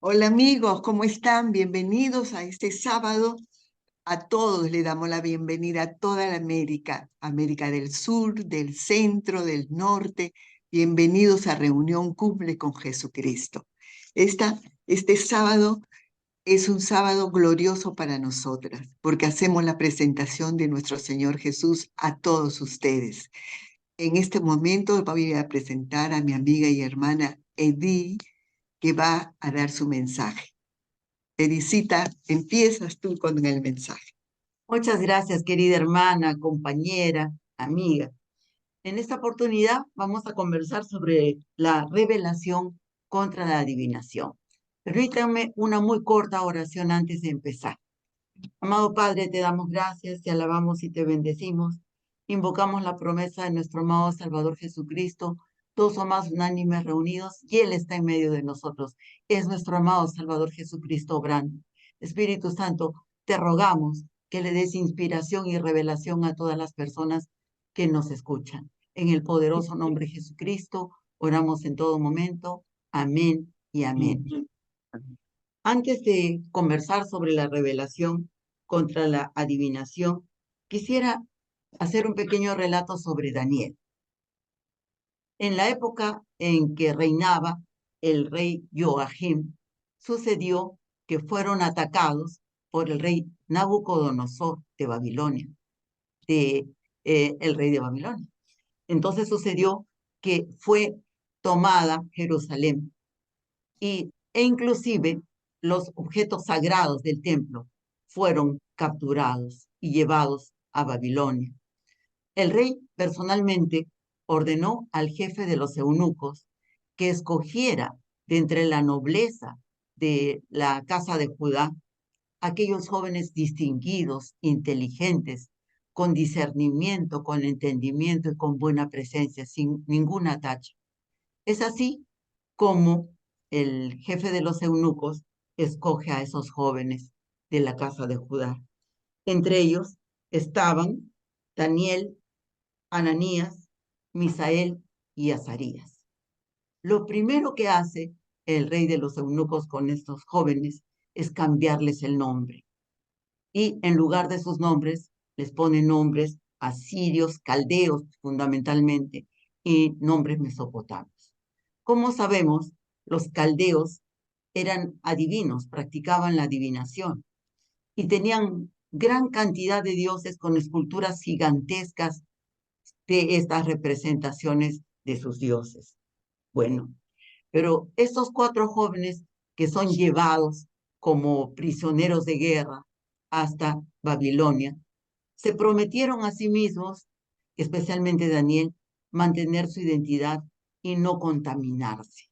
Hola amigos, ¿cómo están? Bienvenidos a este sábado. A todos le damos la bienvenida a toda la América, América del Sur, del Centro, del Norte. Bienvenidos a Reunión Cumple con Jesucristo. Este sábado es un sábado glorioso para nosotras, porque hacemos la presentación de nuestro Señor Jesús a todos ustedes. En este momento voy a presentar a mi amiga y hermana Edith, que va a dar su mensaje. Edicita, empiezas tú con el mensaje. Muchas gracias, querida hermana, compañera, amiga. En esta oportunidad vamos a conversar sobre la revelación contra la adivinación. Permítanme una muy corta oración antes de empezar. Amado Padre, te damos gracias, te alabamos y te bendecimos. Invocamos la promesa de nuestro amado Salvador Jesucristo, dos o más unánimes reunidos, y Él está en medio de nosotros. Es nuestro amado Salvador Jesucristo obrando. Espíritu Santo, te rogamos que le des inspiración y revelación a todas las personas que nos escuchan. En el poderoso nombre de Jesucristo, oramos en todo momento. Amén y amén. Antes de conversar sobre la revelación contra la adivinación, quisiera hacer un pequeño relato sobre Daniel. En la época en que reinaba el rey Joachim, sucedió que fueron atacados por el rey Nabucodonosor de Babilonia, el rey de Babilonia. Entonces sucedió que fue tomada Jerusalén e inclusive los objetos sagrados del templo fueron capturados y llevados a Babilonia. El rey personalmente ordenó al jefe de los eunucos que escogiera de entre la nobleza de la casa de Judá aquellos jóvenes distinguidos, inteligentes, con discernimiento, con entendimiento y con buena presencia, sin ninguna tacha. Es así como el jefe de los eunucos escoge a esos jóvenes de la casa de Judá. Entre ellos estaban Daniel, Ananías, Misael y Azarías. Lo primero que hace el rey de los eunucos con estos jóvenes es cambiarles el nombre. Y en lugar de sus nombres, les pone nombres asirios, caldeos fundamentalmente, y nombres mesopotamios. Como sabemos, los caldeos eran adivinos, practicaban la adivinación y tenían gran cantidad de dioses con esculturas gigantescas de estas representaciones de sus dioses. Bueno, pero estos 4 jóvenes que son llevados como prisioneros de guerra hasta Babilonia, se prometieron a sí mismos, especialmente Daniel, mantener su identidad y no contaminarse.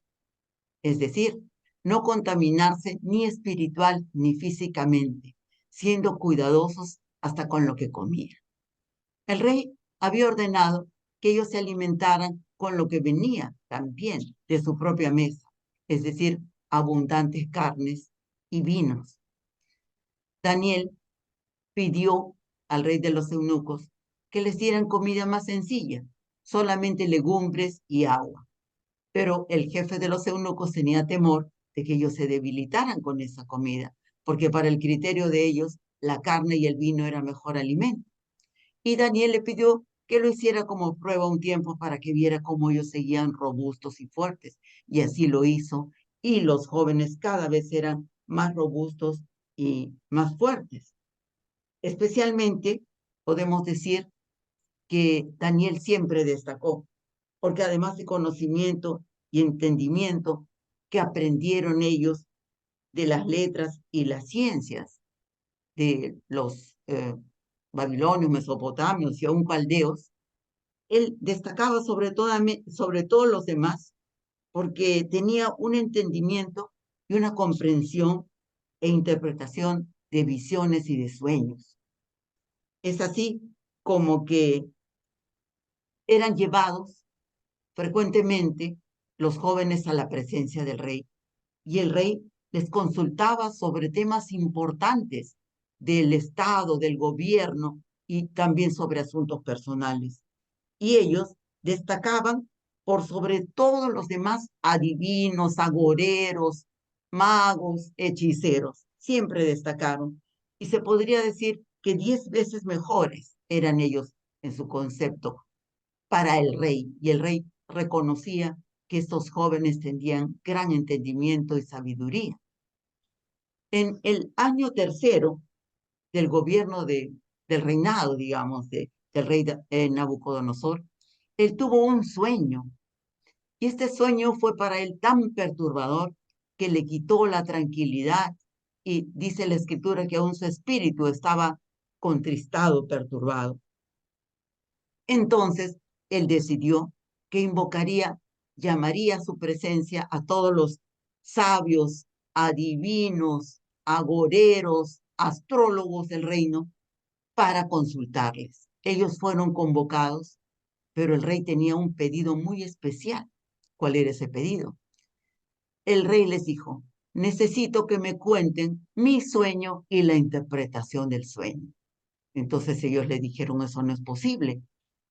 Es decir, no contaminarse ni espiritual ni físicamente, siendo cuidadosos hasta con lo que comían. El rey había ordenado que ellos se alimentaran con lo que venía también de su propia mesa, es decir, abundantes carnes y vinos. Daniel pidió al rey de los eunucos que les dieran comida más sencilla, solamente legumbres y agua. Pero el jefe de los eunucos tenía temor de que ellos se debilitaran con esa comida, porque para el criterio de ellos la carne y el vino era mejor alimento. Y Daniel le pidió que lo hiciera como prueba un tiempo para que viera cómo ellos seguían robustos y fuertes. Y así lo hizo. Y los jóvenes cada vez eran más robustos y más fuertes. Especialmente podemos decir que Daniel siempre destacó, porque además de conocimiento y entendimiento que aprendieron ellos de las letras y las ciencias de los babilonios, mesopotamios y aún caldeos, él destacaba sobre todos los demás porque tenía un entendimiento y una comprensión e interpretación de visiones y de sueños. Es así como que eran llevados frecuentemente los jóvenes a la presencia del rey y el rey les consultaba sobre temas importantes del Estado, del gobierno y también sobre asuntos personales. Y ellos destacaban por sobre todos los demás adivinos, agoreros, magos, hechiceros, siempre destacaron. Y se podría decir que 10 veces mejores eran ellos en su concepto para el rey. Y el rey reconocía que estos jóvenes tenían gran entendimiento y sabiduría. En el año tercero del gobierno del reinado, digamos, del rey Nabucodonosor, él tuvo un sueño. Y este sueño fue para él tan perturbador que le quitó la tranquilidad. Y dice la escritura que aún su espíritu estaba contristado, perturbado. Entonces, él decidió que llamaría a su presencia a todos los sabios, adivinos, agoreros, astrólogos del reino para consultarles. Ellos fueron convocados, pero el rey tenía un pedido muy especial. ¿Cuál era ese pedido? El rey les dijo: necesito que me cuenten mi sueño y la interpretación del sueño. Entonces ellos le dijeron: eso no es posible.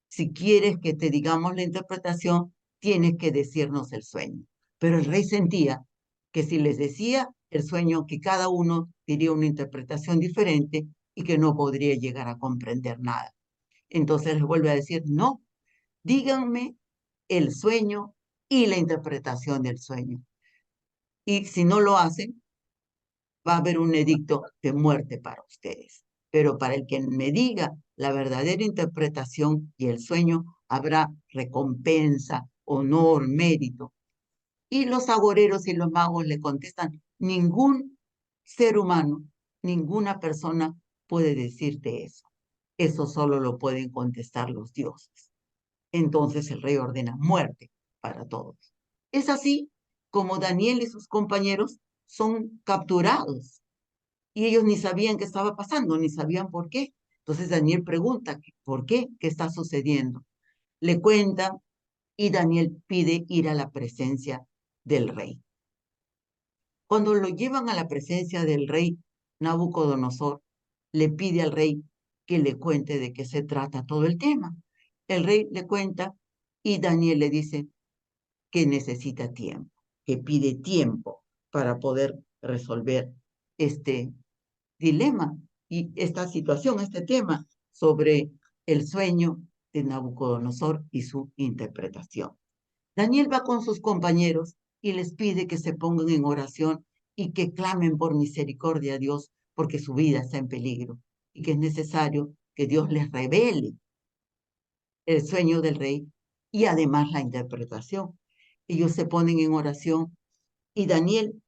Si quieres que te digamos la interpretación, tienes que decirnos el sueño. Pero el rey sentía que si les decía el sueño, que cada uno diría una interpretación diferente y que no podría llegar a comprender nada. Entonces les vuelve a decir: no, díganme el sueño y la interpretación del sueño. Y si no lo hacen, va a haber un edicto de muerte para ustedes. Pero para el que me diga la verdadera interpretación y el sueño, habrá recompensa, honor, mérito. Y los agoreros y los magos le contestan: ningún ser humano, ninguna persona puede decirte eso. Eso solo lo pueden contestar los dioses. Entonces el rey ordena muerte para todos. Es así como Daniel y sus compañeros son capturados y ellos ni sabían qué estaba pasando, ni sabían por qué. Entonces Daniel pregunta: ¿por qué? ¿Qué está sucediendo? Le cuenta y Daniel pide ir a la presencia del rey. Cuando lo llevan a la presencia del rey Nabucodonosor, le pide al rey que le cuente de qué se trata todo el tema. El rey le cuenta y Daniel le dice que necesita tiempo, que pide tiempo para poder resolver este dilema y esta situación, este tema sobre el sueño de Nabucodonosor y su interpretación. Daniel va con sus compañeros y les pide que se pongan en oración y que clamen por misericordia a Dios porque su vida está en peligro y que es necesario que Dios les revele el sueño del rey y además la interpretación. Ellos se ponen en oración y Daniel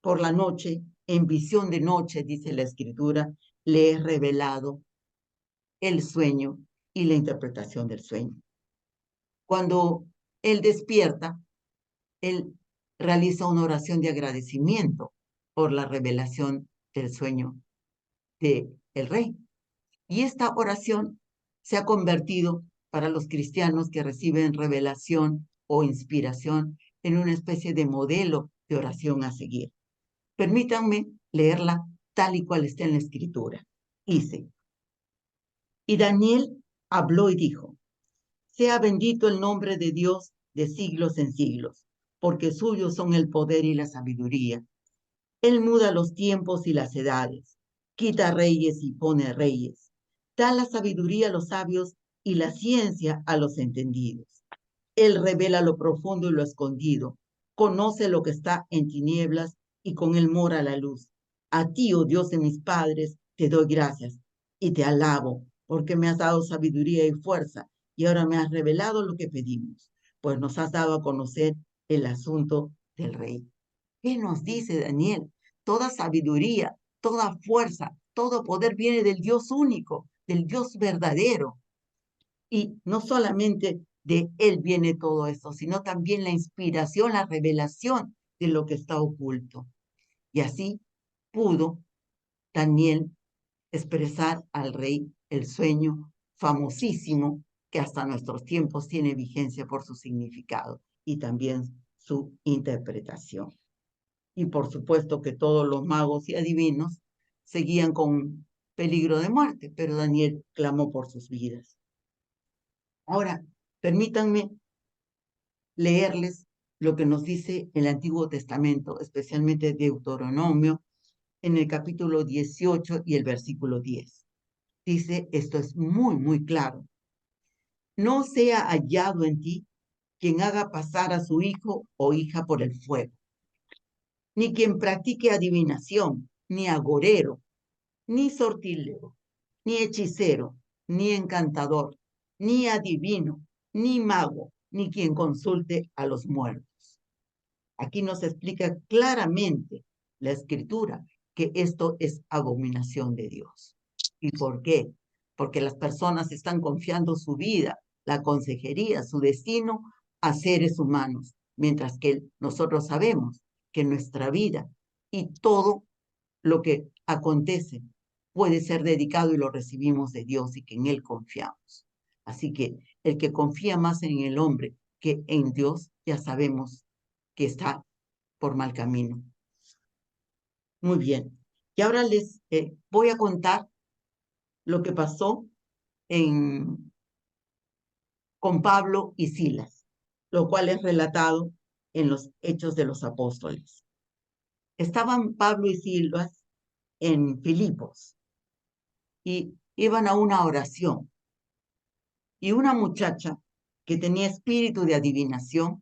por la noche, en visión de noche, dice la escritura, le es revelado el sueño y la interpretación del sueño. Cuando él despierta, él realiza una oración de agradecimiento por la revelación del sueño del rey. Y esta oración se ha convertido para los cristianos que reciben revelación o inspiración en una especie de modelo de oración a seguir. Permítanme leerla tal y cual está en la escritura. Dice: y Daniel habló y dijo: sea bendito el nombre de Dios de siglos en siglos, porque suyos son el poder y la sabiduría. Él muda los tiempos y las edades, quita reyes y pone reyes, da la sabiduría a los sabios y la ciencia a los entendidos. Él revela lo profundo y lo escondido, conoce lo que está en tinieblas y con él mora la luz. A ti, oh Dios de mis padres, te doy gracias y te alabo, porque me has dado sabiduría y fuerza y ahora me has revelado lo que pedimos, pues nos has dado a conocer el asunto del rey. ¿Qué nos dice Daniel? Toda sabiduría, toda fuerza, todo poder viene del Dios único, del Dios verdadero. Y no solamente de Él viene todo esto, sino también la inspiración, la revelación de lo que está oculto. Y así pudo Daniel expresar al rey el sueño famosísimo que hasta nuestros tiempos tiene vigencia por su significado y también su interpretación. Y por supuesto que todos los magos y adivinos seguían con peligro de muerte, pero Daniel clamó por sus vidas. Ahora, permítanme leerles lo que nos dice el Antiguo Testamento, especialmente Deuteronomio, en el capítulo 18 y el versículo 10. Dice, esto es muy, muy claro. No sea hallado en ti quien haga pasar a su hijo o hija por el fuego, ni quien practique adivinación, ni agorero, ni sortilero, ni hechicero, ni encantador, ni adivino, ni mago, ni quien consulte a los muertos. Aquí nos explica claramente la Escritura que esto es abominación de Dios. ¿Y por qué? Porque las personas están confiando su vida, la consejería, su destino a seres humanos, mientras que nosotros sabemos que nuestra vida y todo lo que acontece puede ser dedicado y lo recibimos de Dios y que en Él confiamos. Así que el que confía más en el hombre que en Dios, ya sabemos que está por mal camino. Muy bien. Y ahora les voy a contar lo que pasó con Pablo y Silas, lo cual es relatado en los Hechos de los Apóstoles. Estaban Pablo y Silas en Filipos y iban a una oración. Y una muchacha que tenía espíritu de adivinación,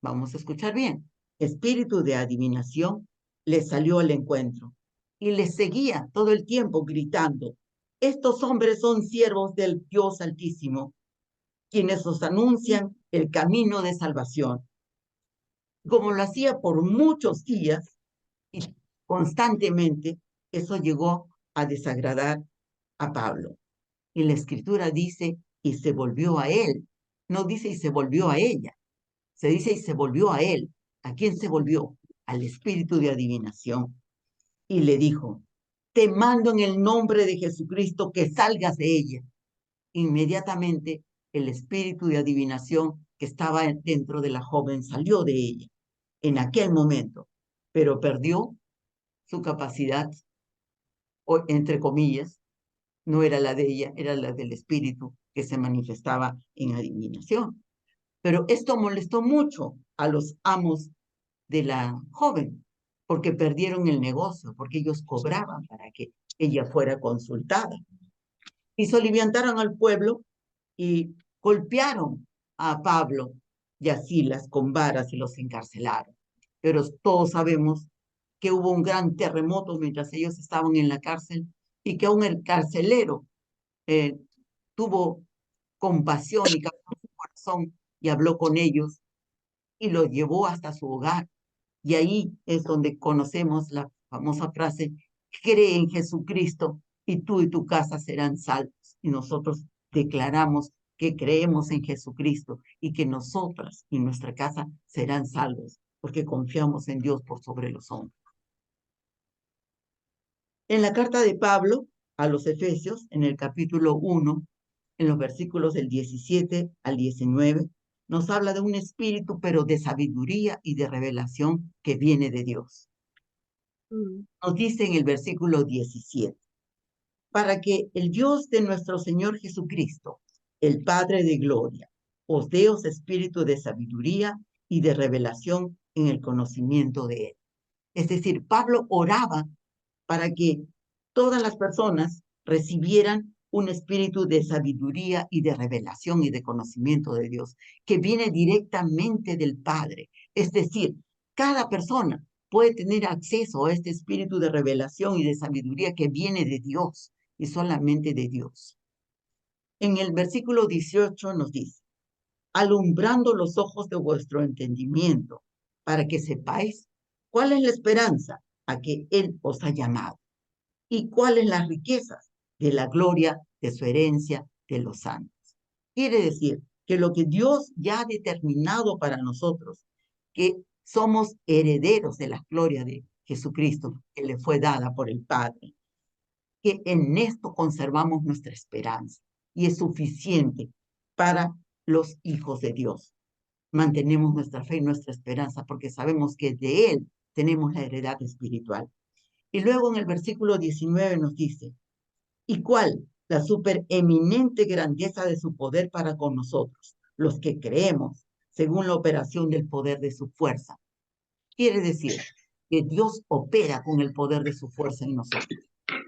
vamos a escuchar bien, espíritu de adivinación, le salió al encuentro y le seguía todo el tiempo gritando, estos hombres son siervos del Dios Altísimo, quienes os anuncian el camino de salvación. Como lo hacía por muchos días y constantemente, eso llegó a desagradar a Pablo. Y la escritura dice, y se volvió a él. No dice, y se volvió a ella. Se dice, y se volvió a él. ¿A quién se volvió? Al espíritu de adivinación. Y le dijo, te mando en el nombre de Jesucristo que salgas de ella. Inmediatamente, el espíritu de adivinación que estaba dentro de la joven salió de ella en aquel momento, pero perdió su capacidad, o entre comillas, no era la de ella, era la del espíritu que se manifestaba en adivinación. Pero esto molestó mucho a los amos de la joven, porque perdieron el negocio, porque ellos cobraban para que ella fuera consultada. Y soliviantaron al pueblo y golpearon a Pablo y a Silas con varas y los encarcelaron. Pero todos sabemos que hubo un gran terremoto mientras ellos estaban en la cárcel y que aún el carcelero eh, tuvo compasión y cambió su corazón y habló con ellos y los llevó hasta su hogar. Y ahí es donde conocemos la famosa frase, cree en Jesucristo y tú y tu casa serán salvos. Y nosotros declaramos que creemos en Jesucristo y que nosotras y nuestra casa serán salvos, porque confiamos en Dios por sobre los hombres. En la carta de Pablo a los Efesios, en el capítulo 1, en los versículos del 17 al 19, nos habla de un espíritu, pero de sabiduría y de revelación que viene de Dios. Nos dice en el versículo 17, para que el Dios de nuestro Señor Jesucristo, el Padre de gloria, os dé espíritu de sabiduría y de revelación en el conocimiento de Él. Es decir, Pablo oraba para que todas las personas recibieran un espíritu de sabiduría y de revelación y de conocimiento de Dios, que viene directamente del Padre. Es decir, cada persona puede tener acceso a este espíritu de revelación y de sabiduría que viene de Dios y solamente de Dios. En el versículo 18 nos dice, alumbrando los ojos de vuestro entendimiento, para que sepáis cuál es la esperanza a que Él os ha llamado y cuáles las riquezas de la gloria de su herencia de los santos. Quiere decir que lo que Dios ya ha determinado para nosotros, que somos herederos de la gloria de Jesucristo que le fue dada por el Padre, que en esto conservamos nuestra esperanza y es suficiente para los hijos de Dios. Mantenemos nuestra fe y nuestra esperanza porque sabemos que de Él tenemos la heredad espiritual. Y luego en el versículo 19 nos dice, ¿y cuál? La supereminente grandeza de su poder para con nosotros, los que creemos, según la operación del poder de su fuerza. Quiere decir que Dios opera con el poder de su fuerza en nosotros.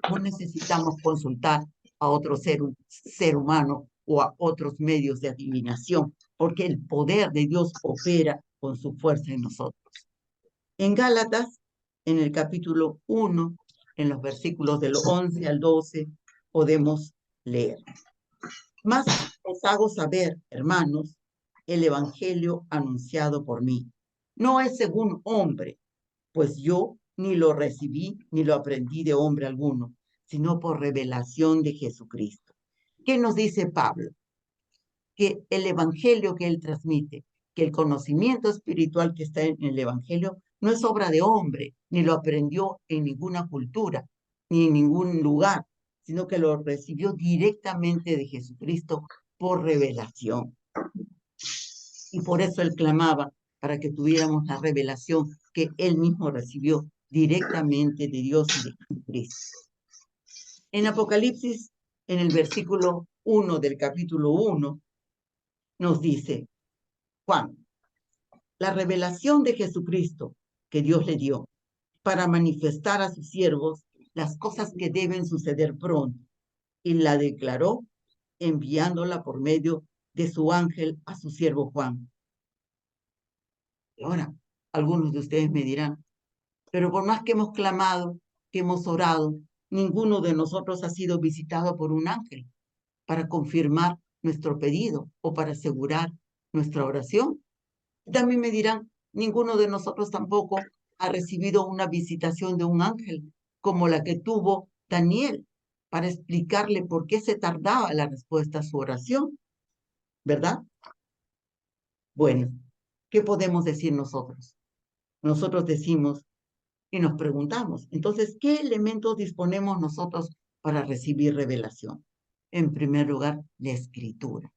No necesitamos consultar a otro ser humano o a otros medios de adivinación, porque el poder de Dios opera con su fuerza en nosotros. En Gálatas, en el capítulo 1, en los versículos del 11 al 12, podemos leer: Mas os hago saber, hermanos, el evangelio anunciado por mí. No es según hombre, pues yo ni lo recibí ni lo aprendí de hombre alguno, sino por revelación de Jesucristo. ¿Qué nos dice Pablo? Que el evangelio que él transmite, que el conocimiento espiritual que está en el evangelio no es obra de hombre, ni lo aprendió en ninguna cultura, ni en ningún lugar, sino que lo recibió directamente de Jesucristo por revelación. Y por eso él clamaba para que tuviéramos la revelación que él mismo recibió directamente de Dios y de Jesucristo. En Apocalipsis, en el versículo 1 del capítulo 1, nos dice Juan: la revelación de Jesucristo que Dios le dio para manifestar a sus siervos las cosas que deben suceder pronto, y la declaró enviándola por medio de su ángel a su siervo Juan. Y ahora, algunos de ustedes me dirán, pero por más que hemos clamado, que hemos orado, ninguno de nosotros ha sido visitado por un ángel para confirmar nuestro pedido o para asegurar nuestra oración. También me dirán, ninguno de nosotros tampoco ha recibido una visitación de un ángel como la que tuvo Daniel para explicarle por qué se tardaba la respuesta a su oración, ¿verdad? Bueno, ¿qué podemos decir nosotros? Nosotros decimos y nos preguntamos, entonces, ¿qué elementos disponemos nosotros para recibir revelación? En primer lugar, la escritura.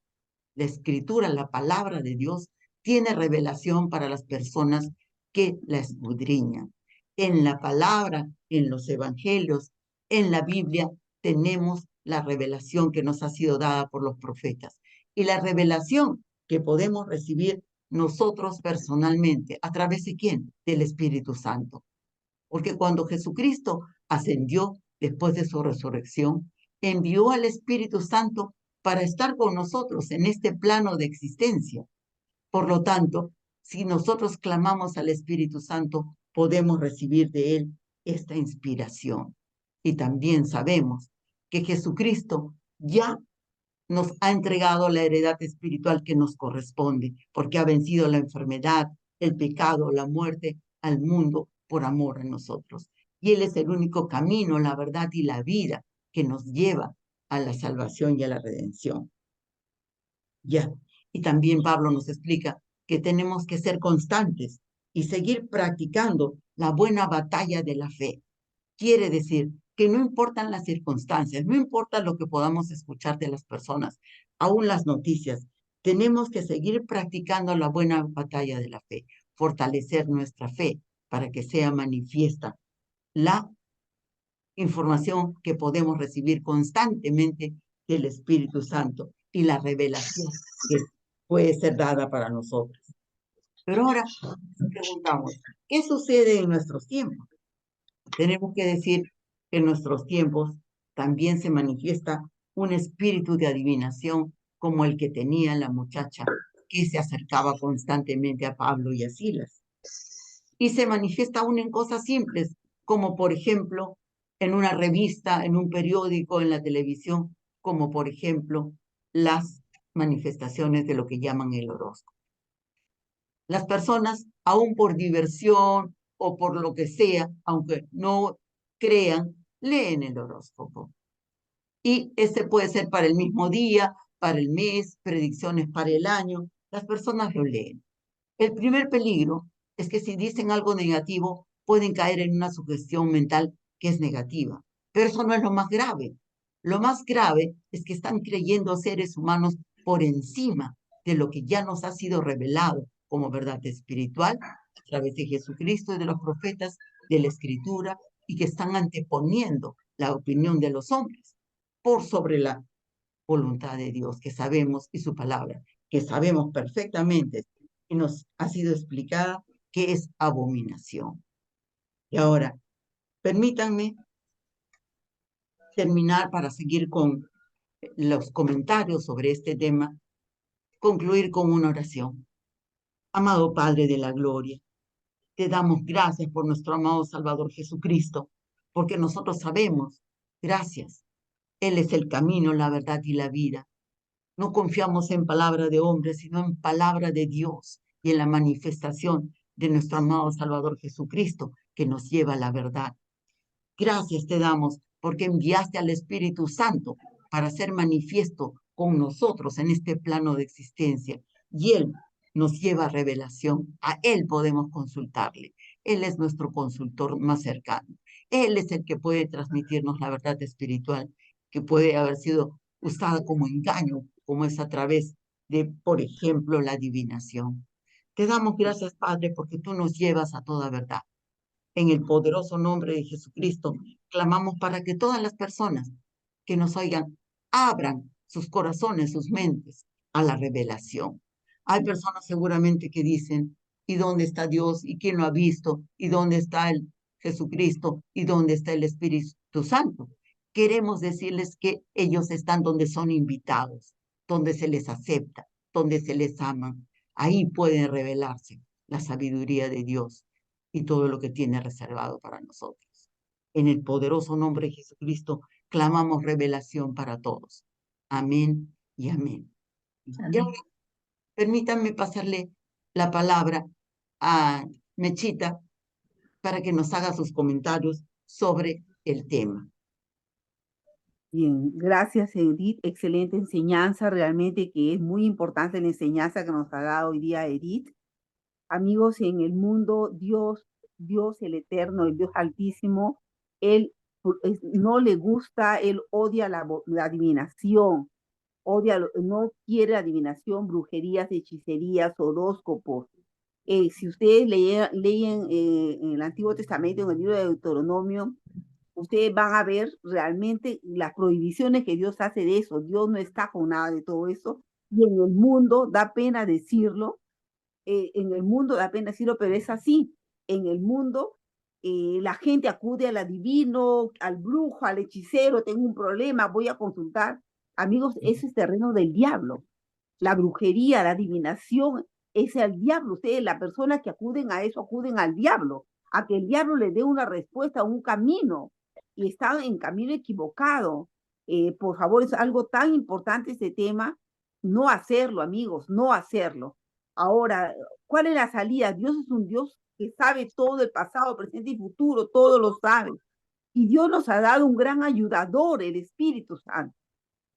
La escritura, la palabra de Dios, tiene revelación para las personas que la escudriñan. En la palabra, en los evangelios, en la Biblia, tenemos la revelación que nos ha sido dada por los profetas. Y la revelación que podemos recibir nosotros personalmente, ¿a través de quién? Del Espíritu Santo. Porque cuando Jesucristo ascendió después de su resurrección, envió al Espíritu Santo para estar con nosotros en este plano de existencia. Por lo tanto, si nosotros clamamos al Espíritu Santo, podemos recibir de él esta inspiración. Y también sabemos que Jesucristo ya nos ha entregado la heredad espiritual que nos corresponde, porque ha vencido la enfermedad, el pecado, la muerte al mundo por amor a nosotros. Y él es el único camino, la verdad y la vida que nos lleva a la salvación y a la redención. Ya. Y también Pablo nos explica que tenemos que ser constantes y seguir practicando la buena batalla de la fe. Quiere decir que no importan las circunstancias, no importa lo que podamos escuchar de las personas, aún las noticias, tenemos que seguir practicando la buena batalla de la fe, fortalecer nuestra fe para que sea manifiesta la información que podemos recibir constantemente del Espíritu Santo y la revelación que puede ser dada para nosotros. Pero ahora nos preguntamos, ¿qué sucede en nuestros tiempos? Tenemos que decir que en nuestros tiempos también se manifiesta un espíritu de adivinación como el que tenía la muchacha que se acercaba constantemente a Pablo y a Silas. Y se manifiesta aún en cosas simples, como por ejemplo en una revista, en un periódico, en la televisión, como por ejemplo las manifestaciones de lo que llaman el horóscopo. Las personas, aún por diversión o por lo que sea, aunque no crean, leen el horóscopo. Y este puede ser para el mismo día, para el mes, predicciones para el año. Las personas lo leen. El primer peligro es que si dicen algo negativo, pueden caer en una sugestión mental que es negativa. Pero eso no es lo más grave. Lo más grave es que están creyendo seres humanos por encima de lo que ya nos ha sido revelado como verdad espiritual a través de Jesucristo y de los profetas, de la Escritura, y que están anteponiendo la opinión de los hombres por sobre la voluntad de Dios que sabemos y su palabra, que sabemos perfectamente y nos ha sido explicada qué es abominación. Y ahora, permítanme terminar para seguir con los comentarios sobre este tema, concluir con una oración. Amado Padre de la Gloria, te damos gracias por nuestro amado Salvador Jesucristo, porque nosotros sabemos, gracias, Él es el camino, la verdad y la vida. No confiamos en palabra de hombre, sino en palabra de Dios y en la manifestación de nuestro amado Salvador Jesucristo, que nos lleva a la verdad. Gracias te damos porque enviaste al Espíritu Santo para ser manifiesto con nosotros en este plano de existencia. Y Él nos lleva a revelación. A Él podemos consultarle. Él es nuestro consultor más cercano. Él es el que puede transmitirnos la verdad espiritual, que puede haber sido usada como engaño, como es a través de, por ejemplo, la adivinación. Te damos gracias, Padre, porque tú nos llevas a toda verdad. En el poderoso nombre de Jesucristo, clamamos para que todas las personas que nos oigan abran sus corazones, sus mentes a la revelación. Hay personas seguramente que dicen, ¿y dónde está Dios? ¿Y quién lo ha visto? ¿Y dónde está el Jesucristo? ¿Y dónde está el Espíritu Santo? Queremos decirles que ellos están donde son invitados, donde se les acepta, donde se les ama. Ahí pueden revelarse la sabiduría de Dios y todo lo que tiene reservado para nosotros. En el poderoso nombre de Jesucristo, clamamos revelación para todos. Amén y amén. Y ahora, permítanme pasarle la palabra a Mechita para que nos haga sus comentarios sobre el tema. Bien, gracias Edith, excelente enseñanza, realmente que es muy importante la enseñanza que nos ha dado hoy día Edith. Amigos, en el mundo Dios el Eterno, el Dios Altísimo, Él no le gusta, Él odia la adivinación, no quiere adivinación, brujerías, hechicerías, horóscopos. Si ustedes leen en el Antiguo Testamento, en el libro de Deuteronomio, ustedes van a ver realmente las prohibiciones que Dios hace de eso. Dios no está con nada de todo eso. Y en el mundo, da pena decirlo, pero es así. En el mundo, la gente acude al adivino, al brujo, al hechicero, tengo un problema, voy a consultar. Amigos, ese es terreno del diablo. La brujería, la adivinación, es el diablo. Ustedes, las personas que acuden a eso, acuden al diablo, a que el diablo les dé una respuesta, un camino, y están en camino equivocado. Por favor, es algo tan importante este tema, no hacerlo, amigos, no hacerlo. Ahora, ¿cuál es la salida? Dios es un Dios que sabe todo, el pasado, presente y futuro, todo lo sabe. Y Dios nos ha dado un gran ayudador, el Espíritu Santo.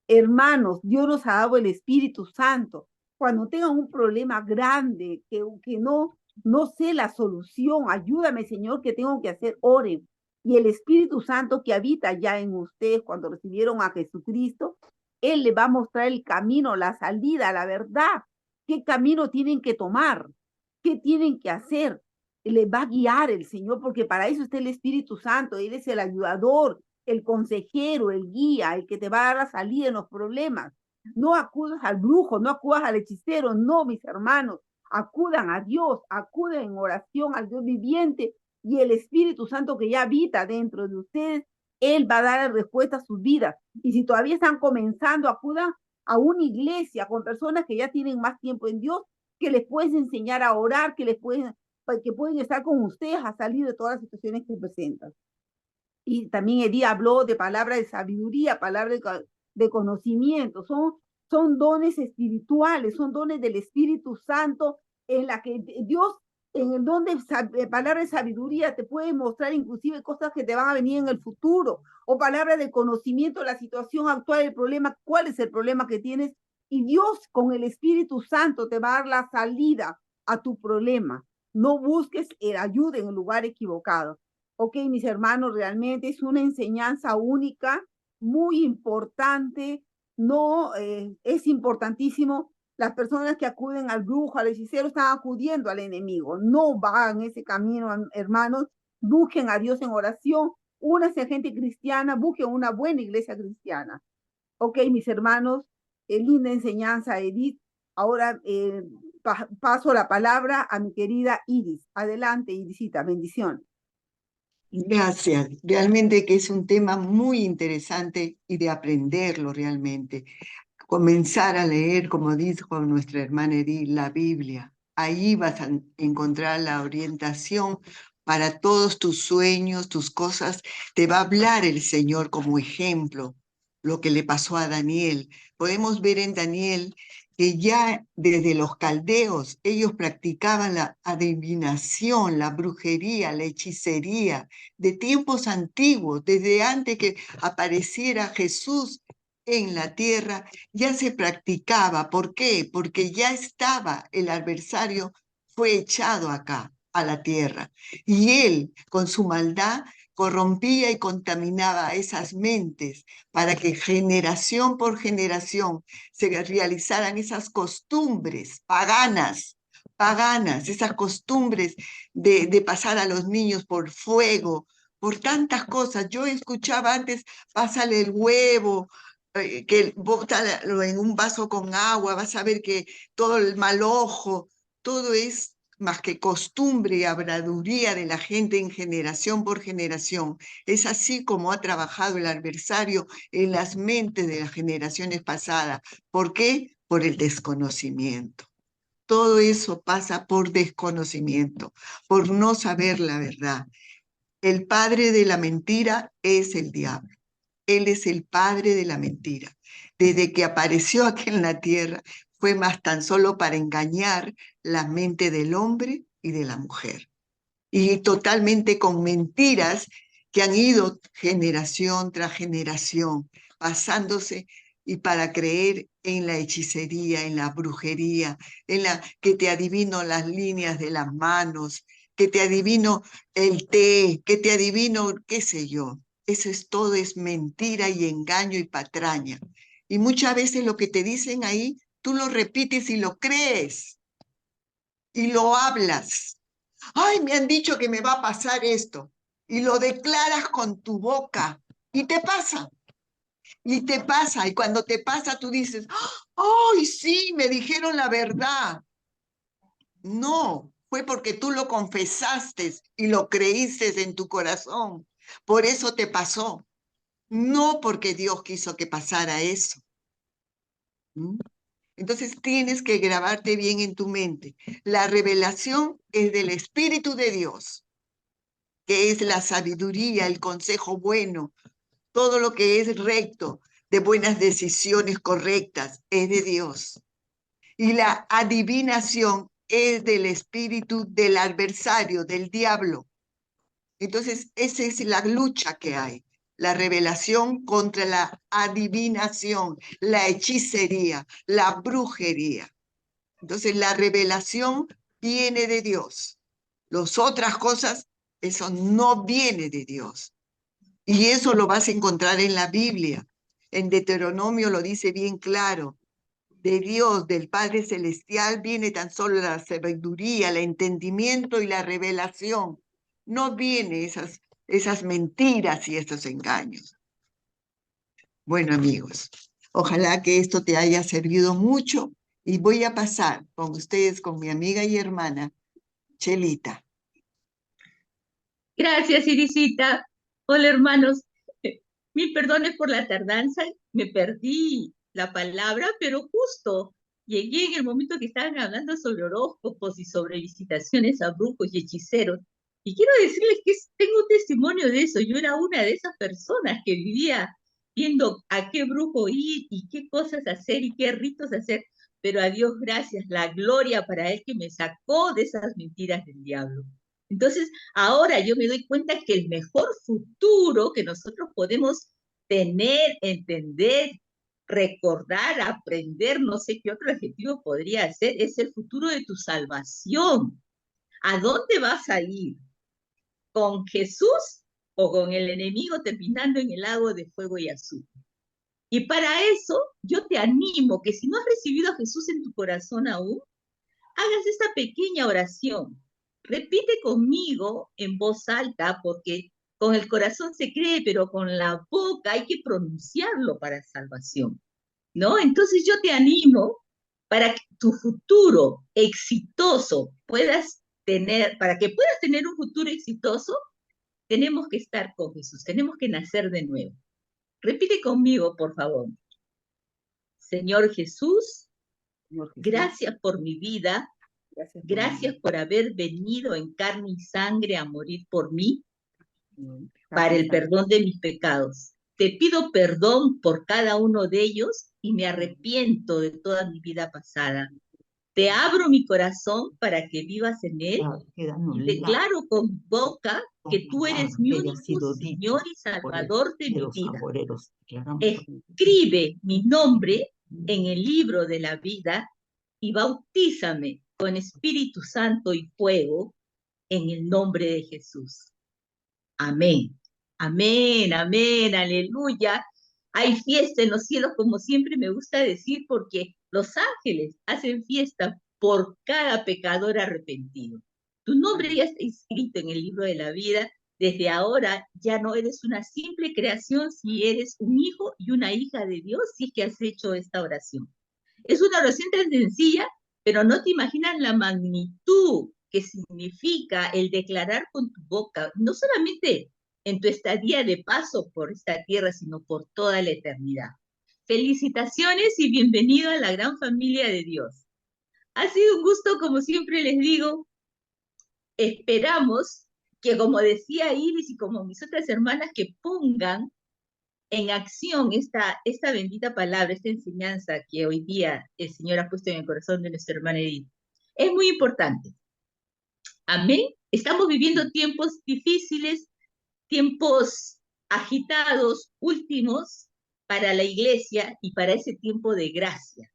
Hermanos, Dios nos ha dado el Espíritu Santo. Cuando tengan un problema grande, que no sé la solución, ayúdame, Señor, que tengo que hacer, oren. Y el Espíritu Santo que habita ya en ustedes cuando recibieron a Jesucristo, Él les va a mostrar el camino, la salida, la verdad. ¿Qué camino tienen que tomar? ¿Qué tienen que hacer? Les va a guiar el Señor, porque para eso está el Espíritu Santo. Él es el ayudador, el consejero, el guía, el que te va a dar la salida en los problemas. No acudas al brujo, no acudas al hechicero, no, mis hermanos. Acudan a Dios, acuden en oración al Dios viviente y el Espíritu Santo que ya habita dentro de ustedes, Él va a dar respuesta a sus vidas. Y si todavía están comenzando, acudan a una iglesia con personas que ya tienen más tiempo en Dios, que les pueden enseñar a orar, que pueden estar con ustedes a salir de todas las situaciones que presentan. Y también Edith habló de palabras de sabiduría, palabras de conocimiento, son dones espirituales, son dones del Espíritu Santo en la que Dios, en el don de palabras de sabiduría, te puede mostrar inclusive cosas que te van a venir en el futuro, o palabras de conocimiento de la situación actual, el problema, cuál es el problema que tienes, y Dios con el Espíritu Santo te va a dar la salida a tu problema. No busques ayuda en el lugar equivocado. Ok, mis hermanos, realmente es una enseñanza única, muy importante, no, es importantísimo. Las personas que acuden al brujo, al hechicero, están acudiendo al enemigo. No van ese camino, hermanos. Busquen a Dios en oración. Únanse a gente cristiana, busquen una buena iglesia cristiana. Ok, mis hermanos, linda enseñanza, Edith. Ahora paso la palabra a mi querida Iris. Adelante, Irisita, bendición. Gracias. Realmente que es un tema muy interesante y de aprenderlo realmente. Comenzar a leer, como dijo nuestra hermana Edith, la Biblia. Ahí vas a encontrar la orientación para todos tus sueños, tus cosas. Te va a hablar el Señor como ejemplo, lo que le pasó a Daniel. Podemos ver en Daniel que ya desde los caldeos ellos practicaban la adivinación, la brujería, la hechicería, de tiempos antiguos, desde antes que apareciera Jesús en la tierra, ya se practicaba. ¿Por qué? Porque ya estaba el adversario, fue echado acá, a la tierra. Y él, con su maldad, corrompía y contaminaba esas mentes para que generación por generación se realizaran esas costumbres paganas, esas costumbres de pasar a los niños por fuego, por tantas cosas. Yo escuchaba antes, pásale el huevo, que bótalo en un vaso con agua, vas a ver que todo el mal ojo, todo es más que costumbre y habladuría de la gente en generación por generación. Es así como ha trabajado el adversario en las mentes de las generaciones pasadas. ¿Por qué? Por el desconocimiento. Todo eso pasa por desconocimiento, por no saber la verdad. El padre de la mentira es el diablo. Él es el padre de la mentira. Desde que apareció aquí en la tierra, fue más tan solo para engañar la mente del hombre y de la mujer. Y totalmente con mentiras que han ido generación tras generación, pasándose y para creer en la hechicería, en la brujería, en la que te adivino las líneas de las manos, que te adivino el té, que te adivino qué sé yo. Eso es todo, es mentira y engaño y patraña. Y muchas veces lo que te dicen ahí, tú lo repites y lo crees y lo hablas. Ay, me han dicho que me va a pasar esto. Y lo declaras con tu boca y te pasa. Y te pasa. Y cuando te pasa, tú dices, ay, sí, me dijeron la verdad. No, fue porque tú lo confesaste y lo creíste en tu corazón. Por eso te pasó. No porque Dios quiso que pasara eso. ¿Mm? Entonces tienes que grabarte bien en tu mente. La revelación es del Espíritu de Dios, que es la sabiduría, el consejo bueno, todo lo que es recto, de buenas decisiones correctas, es de Dios. Y la adivinación es del espíritu del adversario, del diablo. Entonces, esa es la lucha que hay. La revelación contra la adivinación, la hechicería, la brujería. Entonces, la revelación viene de Dios. Las otras cosas, eso no viene de Dios. Y eso lo vas a encontrar en la Biblia. En Deuteronomio lo dice bien claro. De Dios, del Padre Celestial, viene tan solo la sabiduría, el entendimiento y la revelación. No viene esas mentiras y estos engaños. Bueno, amigos, ojalá que esto te haya servido mucho y voy a pasar con ustedes, con mi amiga y hermana, Chelita. Gracias, Irisita. Hola, hermanos. Mil perdones por la tardanza. Me perdí la palabra, pero justo llegué en el momento que estaban hablando sobre horóscopos y sobre visitaciones a brujos y hechiceros. Y quiero decirles que tengo un testimonio de eso. Yo era una de esas personas que vivía viendo a qué brujo ir y qué cosas hacer y qué ritos hacer. Pero a Dios gracias, la gloria para Él que me sacó de esas mentiras del diablo. Entonces, ahora yo me doy cuenta que el mejor futuro que nosotros podemos tener, entender, recordar, aprender, no sé qué otro adjetivo podría ser, es el futuro de tu salvación. ¿A dónde vas a ir? ¿Con Jesús o con el enemigo terminando en el lago de fuego y azufre? Y para eso yo te animo que si no has recibido a Jesús en tu corazón aún, hagas esta pequeña oración. Repite conmigo en voz alta, porque con el corazón se cree, pero con la boca hay que pronunciarlo para salvación, ¿no? Entonces yo te animo para que tu futuro exitoso puedas tener, para que puedas tener un futuro exitoso, tenemos que estar con Jesús, tenemos que nacer de nuevo. Repite conmigo, por favor. Señor Jesús, Señor Jesús, gracias por mi vida, gracias gracias por haber venido en carne y sangre a morir por mí, mi para el perdón de mis pecados. Te pido perdón por cada uno de ellos y me arrepiento de toda mi vida pasada. Te abro mi corazón para que vivas en él Queda y anulado declaro con boca que tú eres mi que haya único sido dicho Señor y por el- Salvador de de mi los vida. agoreros. Declaramos Escribe mi nombre en el libro de la vida y bautízame con Espíritu Santo y fuego en el nombre de Jesús. Amén. Amén, amén, aleluya. Hay fiesta en los cielos, como siempre me gusta decir, porque los ángeles hacen fiesta por cada pecador arrepentido. Tu nombre ya está inscrito en el libro de la vida. Desde ahora ya no eres una simple creación, si eres un hijo y una hija de Dios, si es que has hecho esta oración. Es una oración tan sencilla, pero no te imaginas la magnitud que significa el declarar con tu boca, no solamente en tu estadía de paso por esta tierra, sino por toda la eternidad. Felicitaciones y bienvenido a la gran familia de Dios. Ha sido un gusto, como siempre les digo. Esperamos que, como decía Iris y como mis otras hermanas, que pongan en acción esta bendita palabra, esta enseñanza que hoy día el Señor ha puesto en el corazón de nuestra hermana Edith. Es muy importante. Amén. Estamos viviendo tiempos difíciles, tiempos agitados, últimos para la iglesia y para ese tiempo de gracia.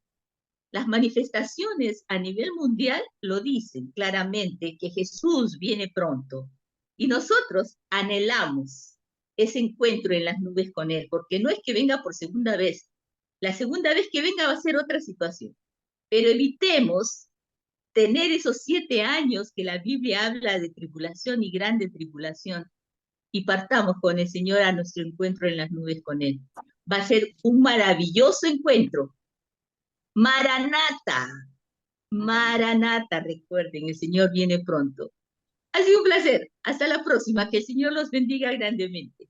Las manifestaciones a nivel mundial lo dicen claramente, que Jesús viene pronto y nosotros anhelamos ese encuentro en las nubes con Él, porque no es que venga por segunda vez. La segunda vez que venga va a ser otra situación, pero evitemos tener esos 7 años que la Biblia habla de tribulación y grande tribulación, y partamos con el Señor a nuestro encuentro en las nubes con Él. Va a ser un maravilloso encuentro. Maranata, Maranata, recuerden, el Señor viene pronto. Ha sido un placer. Hasta la próxima. Que el Señor los bendiga grandemente.